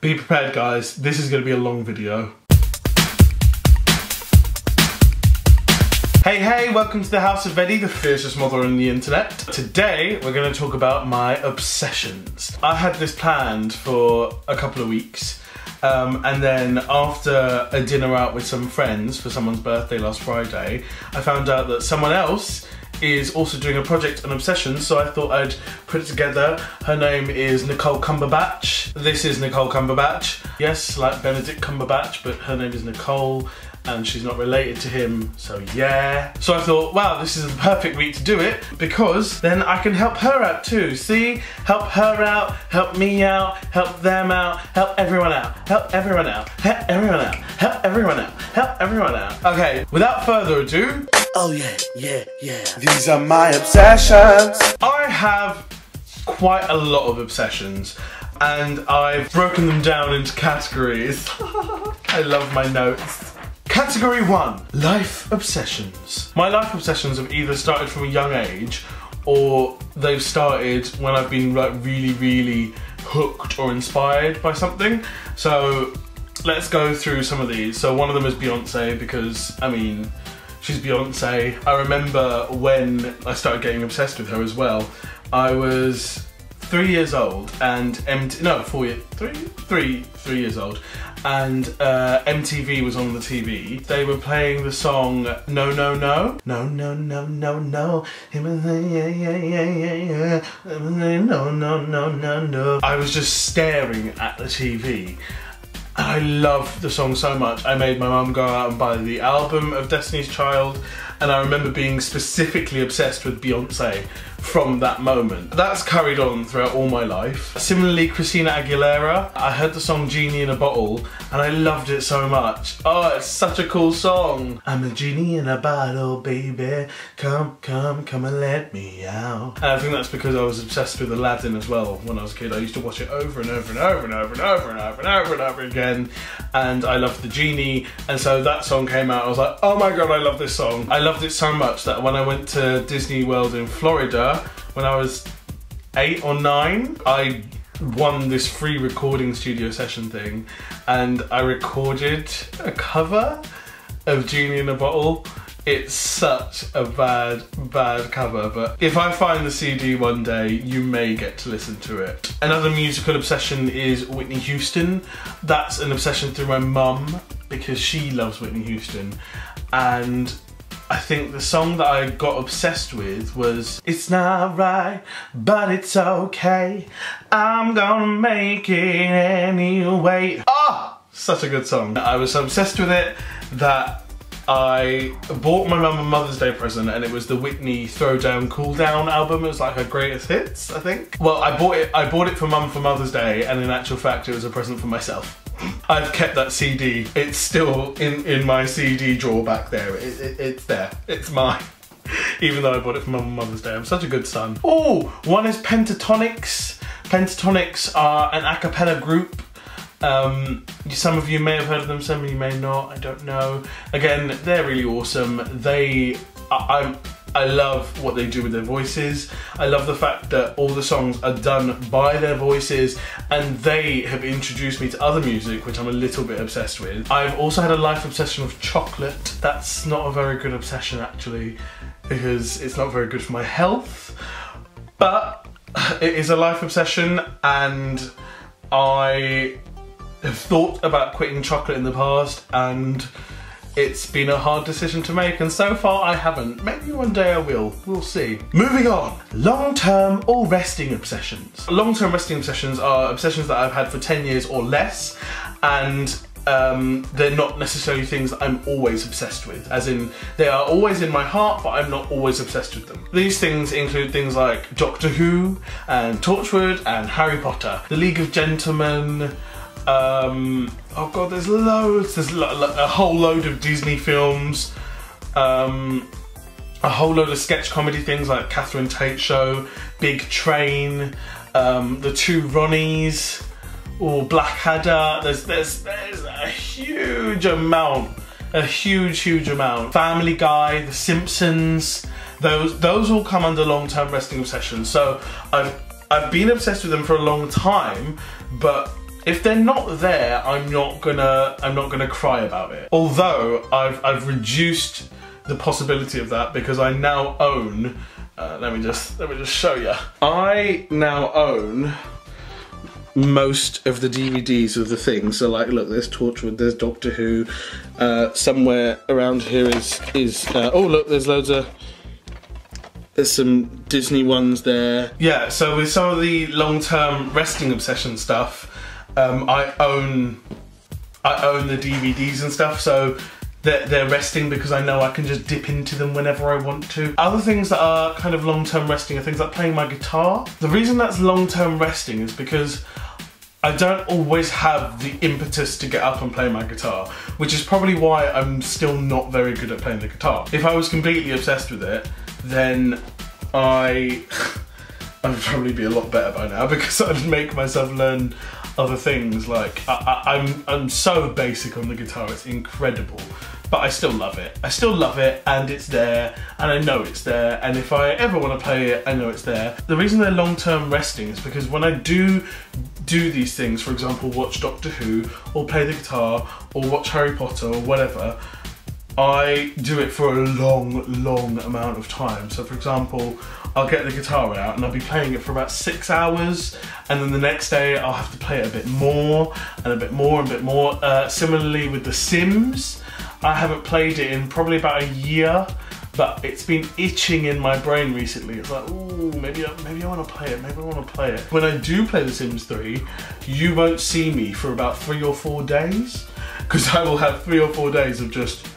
Be prepared, guys. This is going to be a long video. Hey, welcome to the House of Vedi, the fiercest mother on the internet. Today, we're going to talk about my obsessions. I had this planned for a couple of weeks, and then after a dinner out with some friends for someone's birthday last Friday, I found out that someone else is also doing a project on obsessions, so I thought I'd put it together. Her name is Nicole Cumberbatch. This is Nicole Cumberbatch. Yes, like Benedict Cumberbatch, but her name is Nicole, and she's not related to him, so yeah. So I thought, wow, this is the perfect week to do it, because then I can help her out too. See? Help her out, help me out, help them out, help everyone out, help everyone out, help everyone out, help everyone out, help everyone out. Okay, without further ado. Oh yeah. These are my obsessions. I have quite a lot of obsessions, and I've broken them down into categories. I love my notes. Category 1, life obsessions. My life obsessions have either started from a young age, or they've started when I've been like really hooked or inspired by something. So let's go through some of these. So one of them is Beyonce, because I mean, she's Beyonce. I remember when I started getting obsessed with her as well. I was 3 years old and 3 years old, and MTV was on the TV. They were playing the song No No No. No No No No No. No No No No No. I was just staring at the TV. And I loved the song so much. I made my mum go out and buy the album of Destiny's Child, and I remember being specifically obsessed with Beyonce from that moment. That's carried on throughout all my life. Similarly, Christina Aguilera, I heard the song Genie in a Bottle and I loved it so much. Oh, it's such a cool song. I'm a genie in a bottle, baby. Come and let me out. And I think that's because I was obsessed with Aladdin as well when I was a kid. I used to watch it over and over and over and over and over and over and over and over again. And I loved the genie. And so that song came out, I was like, oh my God, I love this song. I loved it so much that when I went to Disney World in Florida, when I was 8 or 9, I won this free recording studio session thing, and I recorded a cover of Genie in a Bottle. It's such a bad cover, but if I find the CD one day, you may get to listen to it. Another musical obsession is Whitney Houston. That's an obsession through my mum, because she loves Whitney Houston, and I think the song that I got obsessed with was It's Not Right, But It's Okay, I'm Gonna Make It Anyway. Ah! Such a good song. I was so obsessed with it that I bought my mum a Mother's Day present, and it was the Whitney Throwdown Cool Down album. It was like her greatest hits, I think. Well, I bought it for mum for Mother's Day, and in actual fact it was a present for myself. I've kept that CD. It's still in my CD drawer back there. It's there. It's mine. Even though I bought it for Mum on Mother's Day. I'm such a good son. Oh, one is Pentatonics. Pentatonics are an a cappella group. Some of you may have heard of them, some of you may not, I don't know. Again, they're really awesome. I love what they do with their voices. I love the fact that all the songs are done by their voices, and they have introduced me to other music, which I'm a little bit obsessed with. I've also had a life obsession with chocolate. That's not a very good obsession actually, because it's not very good for my health, but it is a life obsession, and I have thought about quitting chocolate in the past, and it's been a hard decision to make, and so far I haven't. Maybe one day I will. We'll see. Moving on. Long-term or resting obsessions. Long-term resting obsessions are obsessions that I've had for 10 years or less, and they're not necessarily things that I'm always obsessed with. As in, they are always in my heart, but I'm not always obsessed with them. These things include things like Doctor Who, and Torchwood, and Harry Potter. The League of Gentlemen, oh god, there's loads. There's a whole load of Disney films, a whole load of sketch comedy things like Catherine Tate Show, Big Train, The Two Ronnies, or Blackadder. There's a huge amount, huge amount. Family Guy, The Simpsons. Those all come under long-term resting obsessions. So I've been obsessed with them for a long time, but If they're not there, I'm not gonna cry about it. Although I've reduced the possibility of that because I now own. Let me just show you. I now own most of the DVDs of the things. So like, look, there's Torchwood, there's Doctor Who. Somewhere around here is oh look, there's some Disney ones there. Yeah, so with some of the long-term resting obsession stuff, I own the DVDs and stuff, so they're resting because I know I can just dip into them whenever I want to. Other things that are kind of long-term resting are things like playing my guitar. The reason that's long-term resting is because I don't always have the impetus to get up and play my guitar, which is probably why I'm still not very good at playing the guitar. If I was completely obsessed with it, then I'd probably be a lot better by now because I'd make myself learn other things. Like I'm so basic on the guitar, it's incredible, but I still love it. I still love it, and it's there, and I know it's there, and if I ever want to play it, I know it's there. The reason they're long-term resting is because when I do these things, for example, watch Doctor Who, or play the guitar, or watch Harry Potter, or whatever, I do it for a long amount of time. So for example, I'll get the guitar out and I'll be playing it for about 6 hours, and then the next day I'll have to play it a bit more, and a bit more, and a bit more. Similarly with The Sims, I haven't played it in probably about a year, but it's been itching in my brain recently. It's like, ooh, maybe I want to play it, maybe I want to play it. When I do play The Sims 3, you won't see me for about 3 or 4 days, because I will have 3 or 4 days of just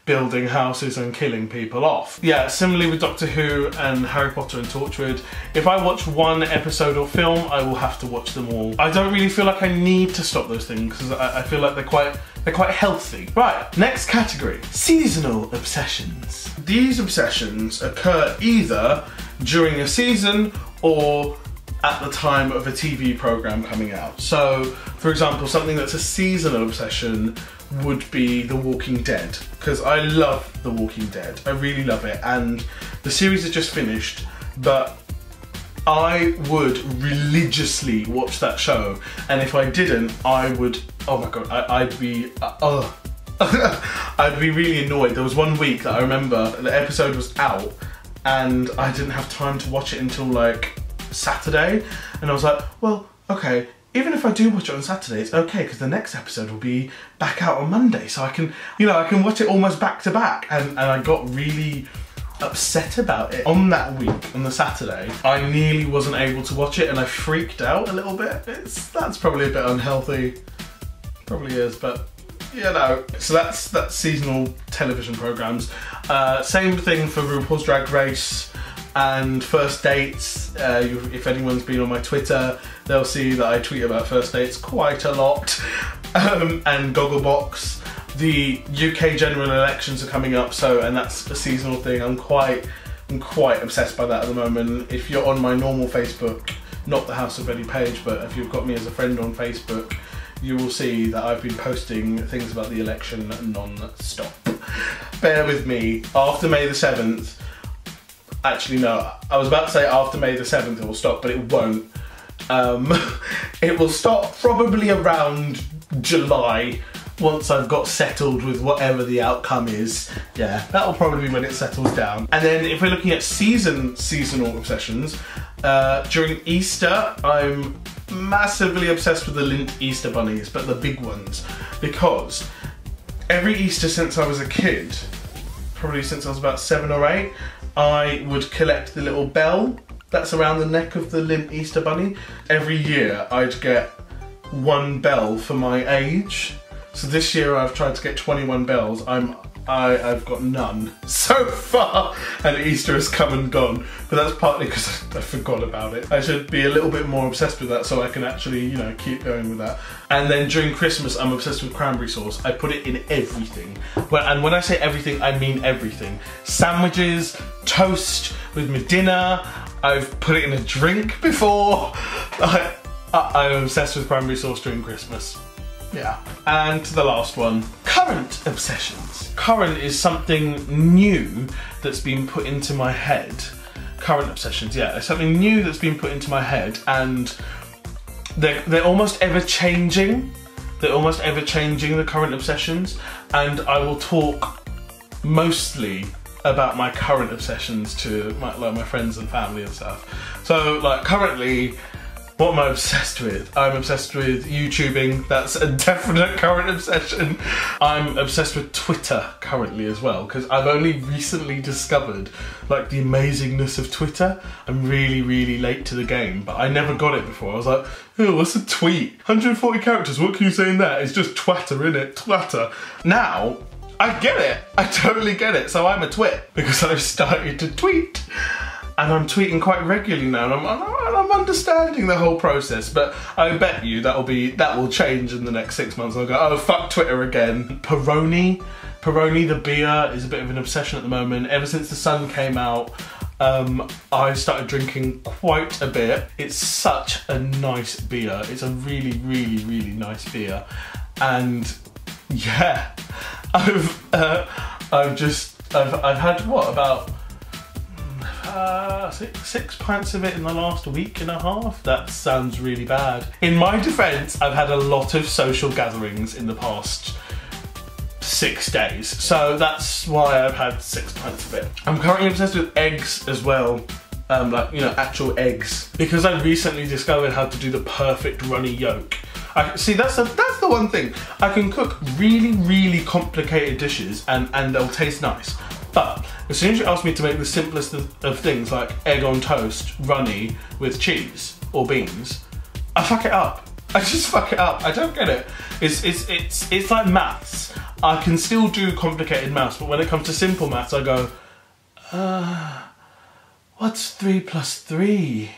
building houses and killing people off. Yeah, similarly with Doctor Who and Harry Potter and Torchwood, if I watch one episode or film, I will have to watch them all. I don't really feel like I need to stop those things because I feel like they're quite healthy. Right, next category, seasonal obsessions. These obsessions occur either during a season or at the time of a TV program coming out. So, for example, something that's a seasonal obsession would be The Walking Dead, because I love The Walking Dead. I really love it, and the series has just finished, but I would religiously watch that show, and if I didn't, I would, oh my god, I'd be I'd be really annoyed. There was one week that I remember the episode was out and I didn't have time to watch it until like Saturday, and I was like, well, okay, even if I do watch it on Saturday, it's okay because the next episode will be back out on Monday, so I can, you know, I can watch it almost back to back. And I got really upset about it. On that week, on the Saturday, I nearly wasn't able to watch it and I freaked out a little bit. That's probably a bit unhealthy. Probably is, but you know. So that's seasonal television programs. Same thing for RuPaul's Drag Race and First Dates. If anyone's been on my Twitter, they'll see that I tweet about First Dates quite a lot. And Gogglebox. The UK general elections are coming up, and that's a seasonal thing. I'm quite obsessed by that at the moment. If you're on my normal Facebook, not the House of Vedi page, but if you've got me as a friend on Facebook, you will see that I've been posting things about the election non-stop. Bear with me. After May the 7th, actually no, I was about to say after May the 7th it will stop, but it won't. It will stop probably around July, once I've got settled with whatever the outcome is. Yeah, that'll probably be when it settles down. And then if we're looking at seasonal obsessions, during Easter, I'm massively obsessed with the Lindt Easter bunnies, but the big ones, because every Easter since I was a kid, probably since I was about 7 or 8, I would collect the little bell that's around the neck of the Lindt Easter bunny. Every year I'd get 1 bell for my age. So this year I've tried to get 21 bells. I've got none so far, and Easter has come and gone. But that's partly because I forgot about it. I should be a little bit more obsessed with that so I can actually, you know, keep going with that. And then during Christmas, I'm obsessed with cranberry sauce. I put it in everything. And when I say everything, I mean everything. Sandwiches, toast with my dinner. I've put it in a drink before. I'm obsessed with cranberry sauce during Christmas. Yeah. And to the last one, current obsessions. Current is something new that's been put into my head. Current obsessions, yeah. There's something new that's been put into my head, and they're almost ever changing. They're almost ever changing, the current obsessions, and I will talk mostly about my current obsessions to my friends and family and stuff. So like currently, what am I obsessed with? I'm obsessed with YouTubing. That's a definite current obsession. I'm obsessed with Twitter currently as well, because I've only recently discovered like the amazingness of Twitter. I'm really, really late to the game, but I never got it before. I was like, oh, what's a tweet? 140 characters, what can you say in that? It's just twatter, innit? Twatter. Now, I get it. I totally get it. So I'm a twit because I've started to tweet. And I'm tweeting quite regularly now, and I'm understanding the whole process. But I bet you that will change in the next 6 months. I'll go, oh fuck Twitter again. Peroni the beer is a bit of an obsession at the moment. Ever since the sun came out, I started drinking quite a bit. It's such a nice beer. It's a really, really, really nice beer, and yeah, I've had what, about 6 pints of it in the last week and a half. That sounds really bad. In my defense, I've had a lot of social gatherings in the past 6 days, so that's why I've had 6 pints of it. I'm currently obsessed with eggs as well, like, you know, actual eggs, because I recently discovered how to do the perfect runny yolk. See, that's the one thing. I can cook really, really complicated dishes and they'll taste nice. But as soon as you ask me to make the simplest of things, like egg on toast, runny, with cheese or beans, I fuck it up. I just fuck it up. I don't get it. It's like maths. I can still do complicated maths, but when it comes to simple maths, I go, what's 3 plus 3?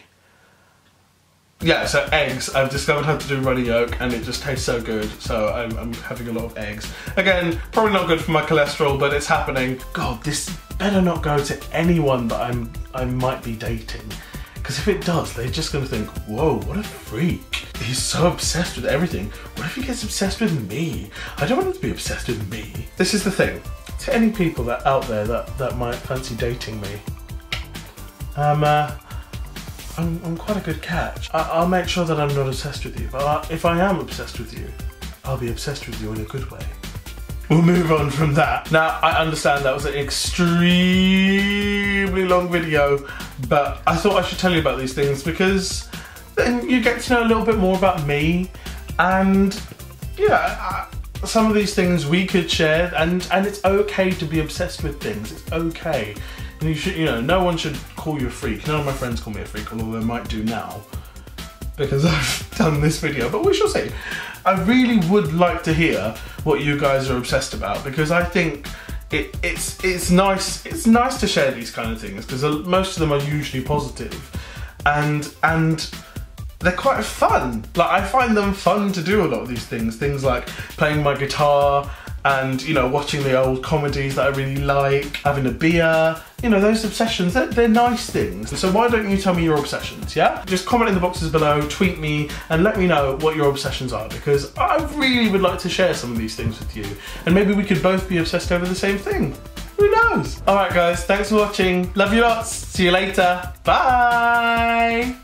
Yeah, so eggs. I've discovered how to do runny yolk, and it just tastes so good, so I'm having a lot of eggs. Again, probably not good for my cholesterol, but it's happening. God, this better not go to anyone that I might be dating, because if it does, they're just gonna think, whoa, what a freak. He's so obsessed with everything. What if he gets obsessed with me? I don't want him to be obsessed with me. This is the thing. To any people that out there that might fancy dating me, I'm quite a good catch. I'll make sure that I'm not obsessed with you, but if I am obsessed with you, I'll be obsessed with you in a good way. We'll move on from that. Now, I understand that was an extremely long video, but I thought I should tell you about these things because then you get to know a little bit more about me, and yeah, some of these things we could share, and it's okay to be obsessed with things. It's okay. And you should, you know, no one should call you a freak. None of my friends call me a freak, although they might do now, because I've done this video, but we shall see. I really would like to hear what you guys are obsessed about, because I think it's nice to share these kind of things, because most of them are usually positive, and they're quite fun. Like, I find them fun to do a lot of these things like playing my guitar, and, you know, watching the old comedies that I really like, having a beer, you know, those obsessions, they're nice things. So why don't you tell me your obsessions, yeah? Just comment in the boxes below, tweet me, and let me know what your obsessions are, because I really would like to share some of these things with you, and maybe we could both be obsessed over the same thing. Who knows? Alright guys, thanks for watching. Love you lots. See you later. Bye!